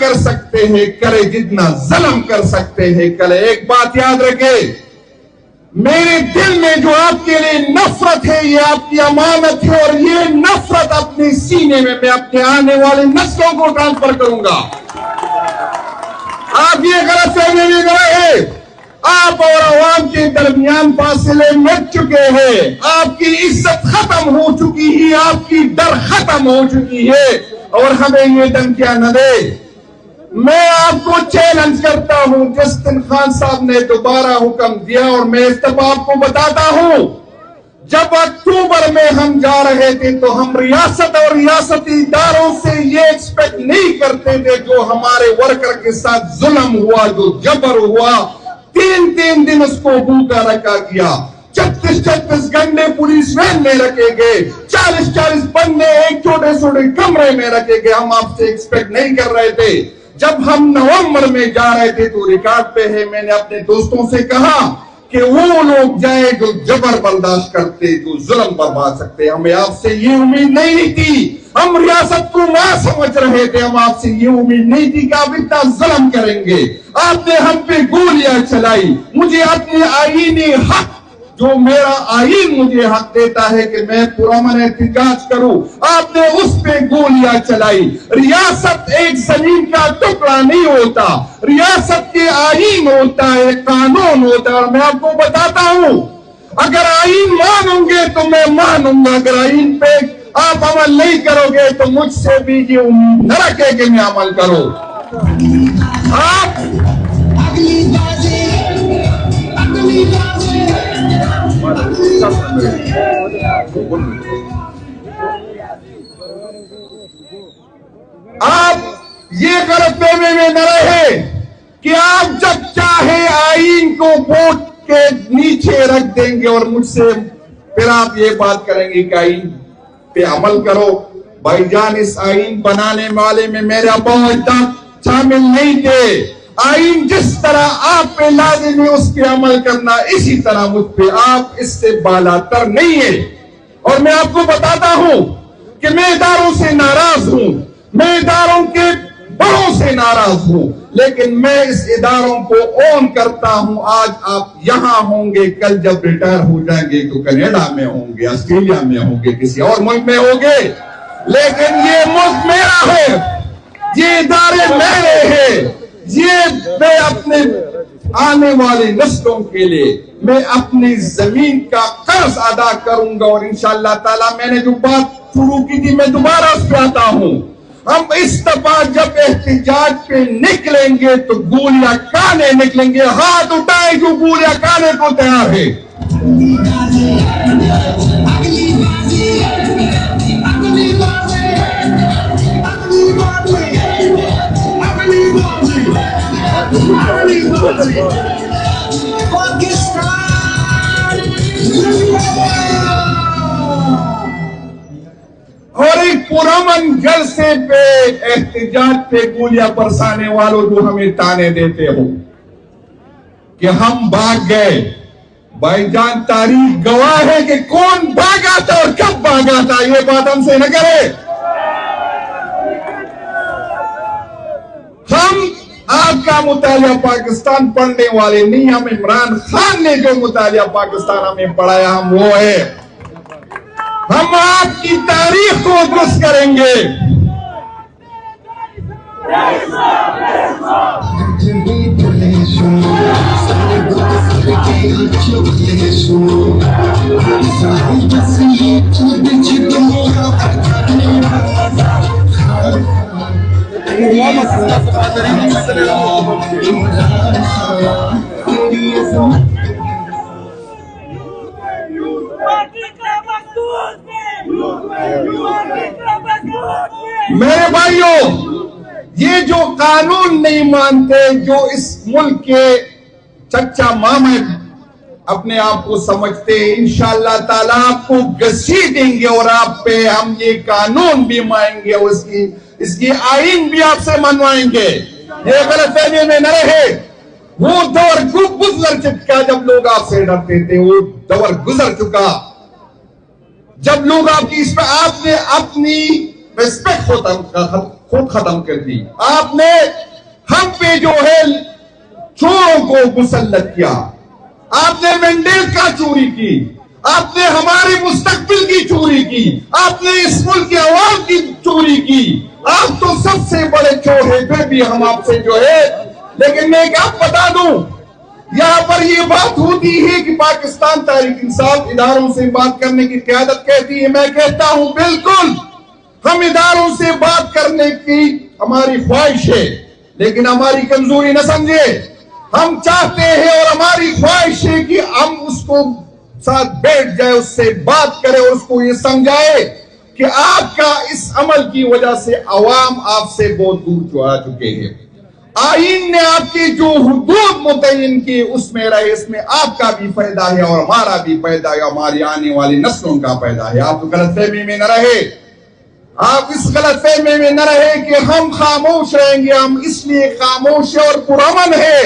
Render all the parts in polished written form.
کر سکتے ہیں کرے، جتنا ظلم کر سکتے ہیں کرے۔ ایک بات یاد رکھے، میرے دل میں جو آپ کے لیے نفرت ہے یہ آپ کی امانت ہے، اور یہ نفرت اپنے سینے میں اپنے آنے والے نسلوں کو ٹرانسفر کروں گا۔ آپ یہ غلط فہمی میں گئے ہیں، آپ اور عوام کے درمیان فاصلے مٹ چکے ہیں، آپ کی عزت ختم ہو چکی ہے، آپ کی ڈر ختم ہو چکی ہے، اور ہمیں یہ دھمکیاں نہ دے۔ میں آپ کو چیلنج کرتا ہوں، جس دن خان صاحب نے دوبارہ حکم دیا، اور میں اس دفعہ آپ کو بتاتا ہوں، جب اکتوبر میں ہم جا رہے تھے تو ہم ریاست اور ریاستی اداروں سے یہ ایکسپیکٹ نہیں کرتے تھے جو ہمارے ورکر کے ساتھ ظلم ہوا، جو جبر ہوا، تین دن اس کو بھوکا رکھا گیا، 36 گھنٹے پولیس وین میں رکھے گئے، 40 بندے ایک چھوٹے کمرے میں رکھے گئے۔ ہم آپ سے ایکسپیکٹ نہیں کر رہے تھے۔ جب ہم نومبر میں جا رہے تھے تو ریکارڈ پہ ہے، میں نے اپنے دوستوں سے کہا کہ وہ لوگ جائے جو جبر برداشت کرتے، جو ظلم برباد سکتے۔ ہمیں آپ سے یہ امید نہیں تھی، ہم ریاست کو نہ سمجھ رہے تھے، ہم آپ سے یہ امید نہیں تھی کہ آپ اتنا ظلم کریں گے۔ آپ نے ہم پہ گولیاں چلائی، مجھے اپنے آئینی حق، جو میرا آئین مجھے حق دیتا ہے کہ میں پرامن احتجاج کروں، آپ نے اس پہ گولیاں چلائی۔ ریاست ایک زمین کا ٹکڑا نہیں ہوتا، ریاست کے آئین ہوتا ہے، قانون ہوتا ہے، اور میں آپ کو بتاتا ہوں، اگر آئین مانوں گے تو میں مانوں گا، اگر آئین پہ آپ عمل نہیں کرو گے تو مجھ سے بھی یہ امید نہ رکھے کہ میں عمل کروں۔ آپ یہ غلط فہمی میں نہ رہے کہ آپ جب چاہے آئین کو ووٹ کے نیچے رکھ دیں گے اور مجھ سے پھر آپ یہ بات کریں گے کہ آئین پہ عمل کرو۔ بھائی جان، اس آئین بنانے والے میں میرے ابا و اجداد شامل نہیں تھے۔ آئین جس طرح آپ پہ لازم ہے اس پہ عمل کرنا، اسی طرح مجھ پہ، آپ اس سے بالاتر نہیں ہے۔ اور میں آپ کو بتاتا ہوں کہ میں اداروں سے ناراض ہوں، میں اداروں کے بڑوں سے ناراض ہوں، لیکن میں اس اداروں کو اون کرتا ہوں۔ آج آپ یہاں ہوں گے، کل جب ریٹائر ہو جائیں گے تو کینیڈا میں ہوں گے، آسٹریلیا میں ہوں گے، کسی اور ملک میں ہوں گے، لیکن یہ ملک میرا ہے، یہ ادارے میرے ہیں، یہ میں اپنے آنے والے نسلوں کے لیے میں اپنی زمین کا قرض ادا کروں گا۔ اور انشاءاللہ تعالی میں نے جو بات شروع کی تھی میں دوبارہ اس پہ آتا ہوں، ہم اس دفعہ جب احتجاج پہ نکلیں گے تو گولیاں کانے نکلیں گے، ہاتھ اٹھائے جو گولیاں کانے کو تیار ہے۔ اور ایک پرامن جلسے پہ احتجاج پہ گولیاں برسانے والوں جو ہمیں تانے دیتے ہو کہ ہم بھاگ گئے، بھائی جان تاریخ گواہ ہے کہ کون بھاگا تھا اور کب بھاگا تھا، یہ بات ہم سے نہ کرے۔ ہم آپ کا مطالعہ پاکستان پڑھنے والے نہیں، ہم عمران خان نے جو مطالعہ پاکستان ہمیں پڑھایا ہم وہ ہے۔ ہم آپ کی تاریخ کو درست کریں گے۔ میرے بھائیوں، یہ جو قانون نہیں مانتے، جو اس ملک کے چچا ماما اپنے آپ کو سمجھتے، انشاءاللہ تعالیٰ آپ کو گھسیٹیں گے اور آپ پہ ہم یہ قانون بھی مانیں گے اور اس کی آئین بھی آپ سے منوائیں گے۔ یہ غلط فہمی میں نہ رہے، وہ دور گزر چکا جب لوگ آپ سے ڈرتے تھے، وہ دور گزر چکا جب لوگ آپ کی اس پہ آپ نے اپنی ریسپیکٹ خود ختم کر دی. آپ نے ہم پہ جو ہے چوروں کو مسلط کیا. آپ نے مینڈیٹ کا چوری کی, آپ نے ہمارے مستقبل کی چوری کی, آپ نے اس ملک کے عوام کی چوری کی. آپ تو سب سے بڑے چور ہیں, پھر بھی ہم آپ سے جو ہے. لیکن میں ایک آپ بتا دوں, یہاں پر یہ بات ہوتی ہے کہ پاکستان تحریک انصاف اداروں سے بات کرنے کی قیادت کہتی ہے. میں کہتا ہوں بالکل ہم اداروں سے بات کرنے کی ہماری خواہش ہے, لیکن ہماری کمزوری نہ سمجھے. ہم چاہتے ہیں اور ہماری خواہش ہے کہ ہم اس کو ساتھ بیٹھ جائے, اس سے بات کرے اور اس کو یہ سمجھائے کہ آپ کا اس عمل کی وجہ سے عوام آپ سے بہت دور جا چکے ہیں. آئین نے آپ کی جو حدود متعین کی اس میں رہے, اس میں آپ کا بھی فائدہ ہے اور ہمارا بھی فائدہ ہے, ہماری آنے والی نسلوں کا فائدہ ہے. آپ غلط فہمی میں نہ رہے, آپ اس غلط فہمی میں نہ رہے کہ ہم خاموش رہیں گے. ہم اس لیے خاموش اور پرامن ہے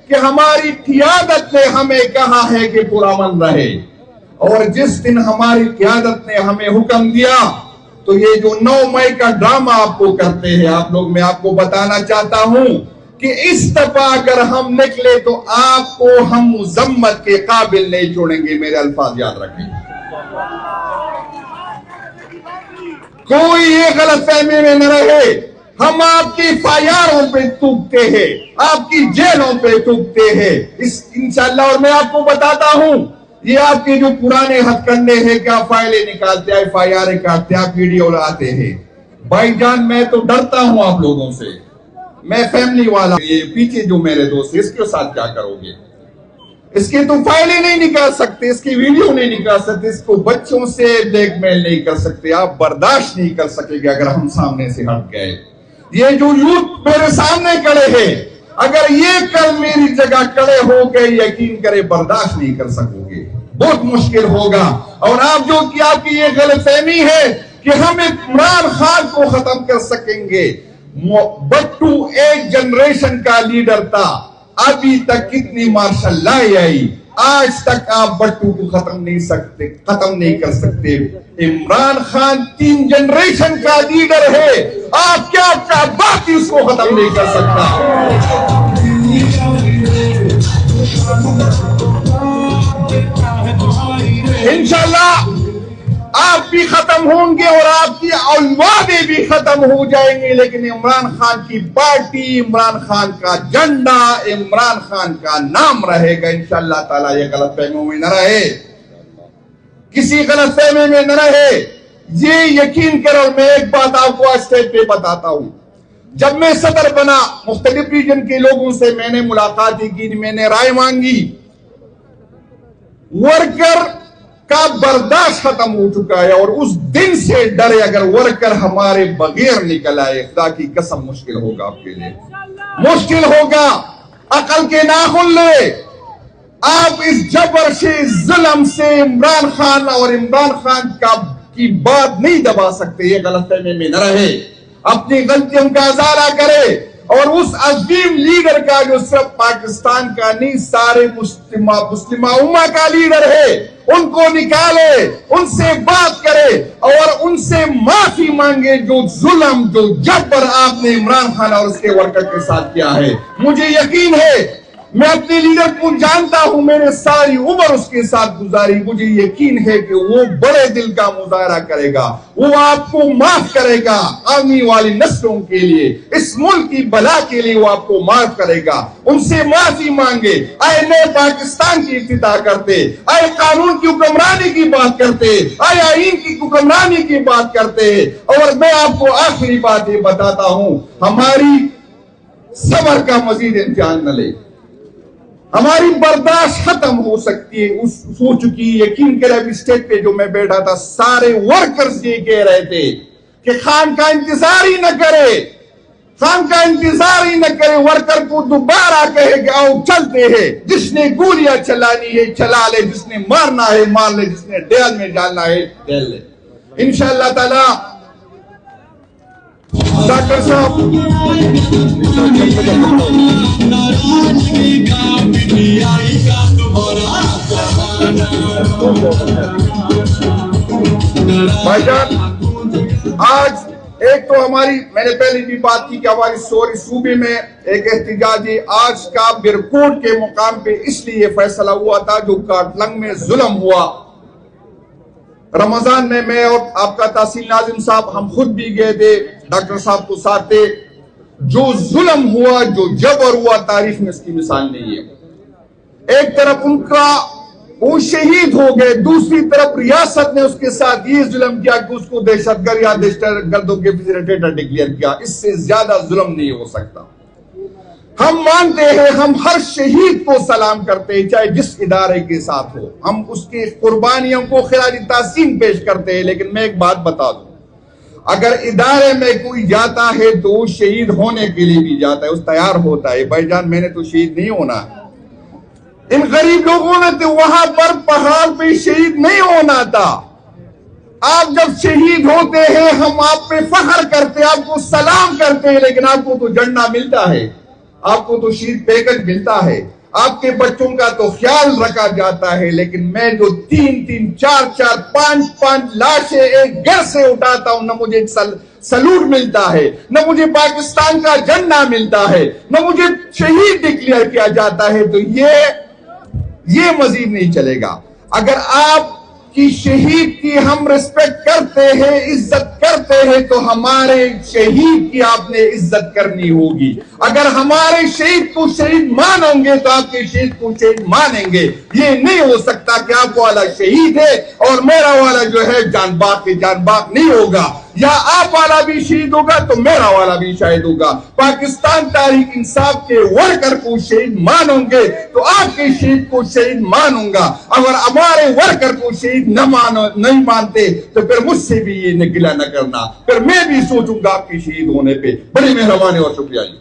کہ ہماری قیادت نے ہمیں کہا ہے کہ پرامن رہے, اور جس دن ہماری قیادت نے ہمیں حکم دیا تو یہ جو 9 مئی کا ڈرامہ آپ کو کرتے ہیں آپ لوگ, میں آپ کو بتانا چاہتا ہوں کہ اس دفعہ اگر ہم نکلے تو آپ کو ہم مذمت کے قابل نہیں چھوڑیں گے. میرے الفاظ یاد رکھیں, کوئی یہ غلط فہمی میں نہ رہے. ہم آپ کی فائروں پہ تھوکتے ہیں, آپ کی جیلوں پہ تھوکتے ہیں انشاءاللہ. اور میں آپ کو بتاتا ہوں یہ آپ کے جو پرانے ہتھ کنڈے ہیں, کیا فائلیں نکالتے ہیں, FIR کاٹتے ہیں, ویڈیو لاتے ہیں. بھائی جان میں تو ڈرتا ہوں آپ لوگوں سے, میں فیملی والا. یہ پیچھے جو میرے دوست ہیں اس کے ساتھ کیا کرو گے؟ اس کے تو فائلیں نہیں نکال سکتے, اس کی ویڈیو نہیں نکال سکتے, اس کو بچوں سے بلیک میل نہیں کر سکتے. آپ برداشت نہیں کر سکے گے اگر ہم سامنے سے ہٹ گئے. یہ جو یوتھ میرے سامنے کھڑے ہیں, اگر یہ کل میری جگہ کھڑے ہو گئے, یقین کرے برداشت نہیں کر سکو گے, بہت مشکل ہوگا. اور آپ جو کہ آپ کی یہ غلط فہمی ہے کہ ہم عمران خان کو ختم کر سکیں گے. بٹو ایک جنریشن کا لیڈر تھا, ابھی تک کتنی مارشل لائی آئی, آج تک آپ بٹو کو ختم نہیں کر سکتے. عمران خان 3 جنریشن کا لیڈر ہے, آپ کیا باقی اس کو ختم نہیں کر سکتا. انشاءاللہ آپ بھی ختم ہوں گے اور آپ کی اولادیں بھی ختم ہو جائیں گے, لیکن عمران خان کی پارٹی, عمران خان کا جھنڈا, عمران خان کا نام رہے گا انشاءاللہ تعالی. یہ غلط فہمیوں میں نہ رہے, کسی غلط فہمی میں نہ رہے, یہ یقین کرو. میں ایک بات آپ کو اسٹیج پہ بتاتا ہوں, جب میں صدر بنا مختلف ریجن کے لوگوں سے میں نے ملاقاتیں کی, میں نے رائے مانگی. ورکر کا برداشت ختم ہو چکا ہے اور اس دن سے ڈرے اگر ورکر ہمارے بغیر نکل آئے, خدا کی قسم مشکل ہوگا آپ کے لیے, مشکل ہوگا. عقل کے ناخن لے, آپ اس جبر سے, ظلم سے عمران خان اور عمران خان کی بات نہیں دبا سکتے. یہ غلط فہمی میں نہ رہے, اپنی غلطیوں کا ازالہ کرے اور اس عظیم لیڈر کا جو صرف پاکستان کا نہیں سارے مسلمہ امہ کا لیڈر ہے, ان کو نکالے, ان سے بات کرے اور ان سے معافی مانگے جو ظلم, جو جبر آپ نے عمران خان اور اس کے ورکر کے ساتھ کیا ہے. مجھے یقین ہے, میں اپنے لیڈر کو جانتا ہوں, میں نے ساری عمر اس کے ساتھ گزاری. مجھے یقین ہے کہ وہ بڑے دل کا مظاہرہ کرے گا, وہ آپ کو معاف کرے گا. آنے والی نسلوں کے لیے, اس ملک کی بلا کے لیے وہ آپ کو معاف کرے گا. ان سے معافی مانگے. آئے نئے پاکستان کی افتتاح کرتے, آئے قانون کی حکمرانی کی بات کرتے, آئے آئین کی حکمرانی کی بات کرتے. اور میں آپ کو آخری بات یہ بتاتا ہوں, ہماری صبر کا مزید امتحان نہ لے, ہماری برداشت ختم ہو سکتی ہے, ہو چکی. یقین کرے ابھی اسٹیج پہ جو میں بیٹھا تھا سارے ورکرز یہ کہہ رہے تھے کہ خان کا انتظار ہی نہ کرے, خان کا انتظار ہی نہ کرے. ورکر کو دوبارہ کہے کہ آؤ چلتے ہیں, جس نے گولیاں چلانی ہے چلا لے, جس نے مارنا ہے مار لے, جس نے ڈیل میں ڈالنا ہے ڈیل لے. انشاءاللہ تعالی ڈاکٹر صاحب بھائی جان, آج ایک تو ہماری میں نے پہلے بھی بات کی کہ ہماری سوری صوبے میں ایک احتجاجی آج کا برکوٹ کے مقام پہ اس لیے فیصلہ ہوا تھا جو کارٹلنگ میں ظلم ہوا رمضان میں اور آپ کا تحصیل ناظم صاحب ہم خود بھی گئے تھے، ڈاکٹر صاحب تو ساتھ تھے. جو ظلم ہوا، جو جبر ہوا، تاریخ میں اس کی مثال نہیں ہے. ایک طرف ان کا وہ شہید ہو گئے، دوسری طرف ریاست نے اس کے ساتھ یہ ظلم کیا کہ اس کو دہشت گرد یا دہشت گردوں کے فیسیلیٹیٹر ڈکلیئر کیا. اس سے زیادہ ظلم نہیں ہو سکتا. ہم مانتے ہیں، ہم ہر شہید کو سلام کرتے ہیں چاہے جس ادارے کے ساتھ ہو، ہم اس کی قربانیوں کو خراج تحسین پیش کرتے ہیں. لیکن میں ایک بات بتا دوں، اگر ادارے میں کوئی جاتا ہے تو وہ شہید ہونے کے لیے بھی جاتا ہے، اس تیار ہوتا ہے. بھائی جان میں نے تو شہید نہیں ہونا، ان غریب لوگوں نے تو وہاں پر پہاڑ پہ شہید نہیں ہونا تھا. آپ جب شہید ہوتے ہیں ہم آپ پہ فخر کرتے ہیں، آپ کو سلام کرتے ہیں، لیکن آپ کو تو جھنڈا ملتا ہے، آپ کو تو شہید پیکج ملتا ہے، آپ کے بچوں کا تو خیال رکھا جاتا ہے. لیکن میں جو 3-3, 4-4, 5-5 لاشیں ایک گھر سے اٹھاتا ہوں، نہ مجھے سلوٹ ملتا ہے، نہ مجھے پاکستان کا جھنڈا ملتا ہے، نہ مجھے شہید ڈکلیئر کیا جاتا ہے، تو یہ مزید نہیں چلے گا. اگر آپ کی شہید کی ہم ریسپیکٹ کرتے ہیں، عزت کرتے ہیں، تو ہمارے شہید کی آپ نے عزت کرنی ہوگی. اگر ہمارے شہید کو شہید مانیں گے تو آپ کے شہید کو شہید مانیں گے. یہ نہیں ہو سکتا کہ آپ والا شہید ہے اور میرا والا جو ہے جان باغ کے جان باغ نہیں ہوگا، یا آپ والا بھی شہید ہوگا تو میرا والا بھی شہید ہوگا. پاکستان تحریک انصاف کے ورکر کو شہید مانوں گے تو آپ کے شہید کو شہید مانوں گا. اگر ہمارے ورکر کو شہید نہیں مانتے تو پھر مجھ سے بھی یہ گلہ نہ کرنا، پھر میں بھی سوچوں گا آپ کے شہید ہونے پہ. بڑی مہربانی اور شکریہ جی.